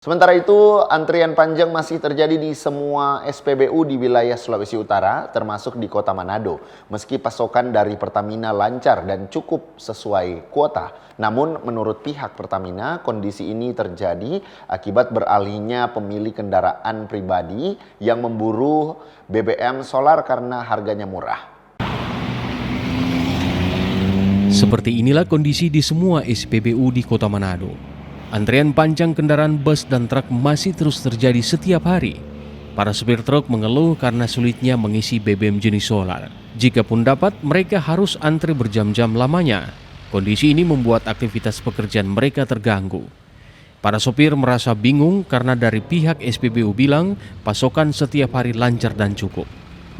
Sementara itu, antrian panjang masih terjadi di semua SPBU di wilayah Sulawesi Utara, termasuk di Kota Manado. Meski pasokan dari Pertamina lancar dan cukup sesuai kuota, namun menurut pihak Pertamina, kondisi ini terjadi akibat beralihnya pemilik kendaraan pribadi yang memburu BBM solar karena harganya murah. Seperti inilah kondisi di semua SPBU di Kota Manado. Antrean panjang kendaraan bus dan truk masih terus terjadi setiap hari. Para supir truk mengeluh karena sulitnya mengisi BBM jenis solar. Jikapun dapat, mereka harus antre berjam-jam lamanya. Kondisi ini membuat aktivitas pekerjaan mereka terganggu. Para sopir merasa bingung karena dari pihak SPBU bilang pasokan setiap hari lancar dan cukup.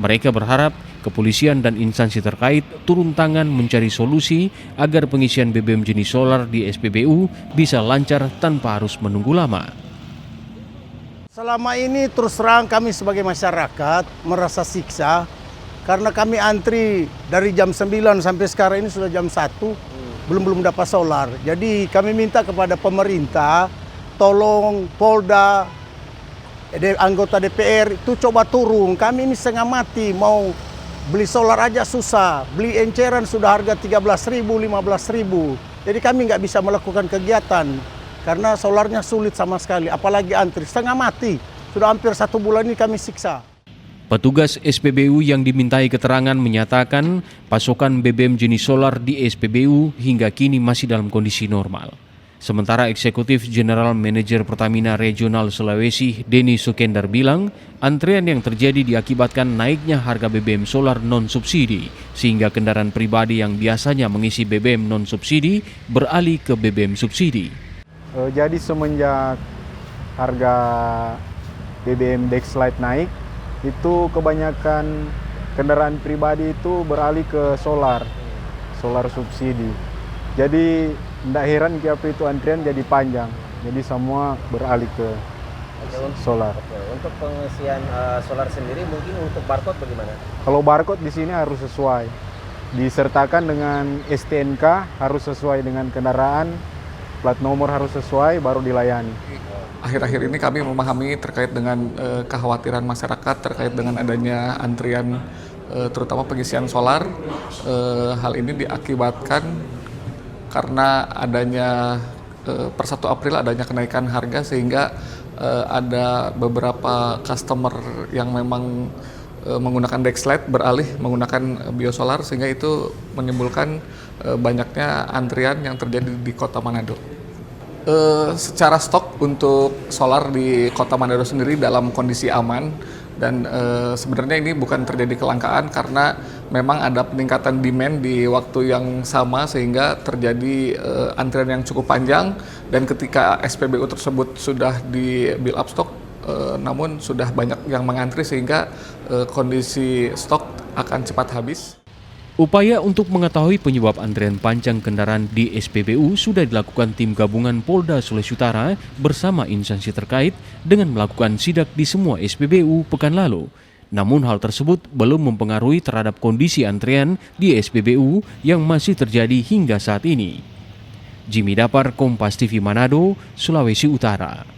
Mereka berharap kepolisian dan instansi terkait turun tangan mencari solusi agar pengisian BBM jenis solar di SPBU bisa lancar tanpa harus menunggu lama. Selama ini terus terang kami sebagai masyarakat merasa siksa karena kami antri dari jam 9 sampai sekarang ini sudah jam 1 belum dapat solar. Jadi kami minta kepada pemerintah tolong Polda, anggota DPR itu coba turun. Kami ini setengah mati, mau beli solar aja susah. Beli enceran sudah harga 13.000, 15.000. Jadi kami nggak bisa melakukan kegiatan karena solarnya sulit sama sekali. Apalagi antri, setengah mati. Sudah hampir 1 bulan ini kami siksa. Petugas SPBU yang dimintai keterangan menyatakan pasokan BBM jenis solar di SPBU hingga kini masih dalam kondisi normal. Sementara Eksekutif General Manager Pertamina Regional Sulawesi, Denny Sukendar bilang, antrean yang terjadi diakibatkan naiknya harga BBM solar non-subsidi, sehingga kendaraan pribadi yang biasanya mengisi BBM non-subsidi beralih ke BBM subsidi. Jadi semenjak harga BBM Dexlite naik, itu kebanyakan kendaraan pribadi itu beralih ke solar subsidi. Jadi tidak heran kenapa itu antrian jadi panjang. Jadi semua beralih ke solar. Untuk pengisian solar sendiri mungkin untuk barcode bagaimana? Kalau barcode di sini harus sesuai. Disertakan dengan STNK harus sesuai dengan kendaraan, plat nomor harus sesuai baru dilayani. Akhir-akhir ini kami memahami terkait dengan kekhawatiran masyarakat terkait dengan adanya antrian terutama pengisian solar. Hal ini diakibatkan karena adanya per 1 April adanya kenaikan harga sehingga ada beberapa customer yang memang menggunakan Dexlite beralih menggunakan biosolar sehingga itu menimbulkan banyaknya antrian yang terjadi di Kota Manado. Secara stok untuk solar di Kota Manado sendiri dalam kondisi aman dan sebenarnya ini bukan terjadi kelangkaan karena memang ada peningkatan demand di waktu yang sama sehingga terjadi antrian yang cukup panjang dan ketika SPBU tersebut sudah di build up stok namun sudah banyak yang mengantri sehingga kondisi stok akan cepat habis. Upaya untuk mengetahui penyebab antrean panjang kendaraan di SPBU sudah dilakukan tim gabungan Polda Sulawesi Utara bersama instansi terkait dengan melakukan sidak di semua SPBU pekan lalu. Namun hal tersebut belum mempengaruhi terhadap kondisi antrean di SPBU yang masih terjadi hingga saat ini. Jimmy Dapar, Kompas TV Manado, Sulawesi Utara.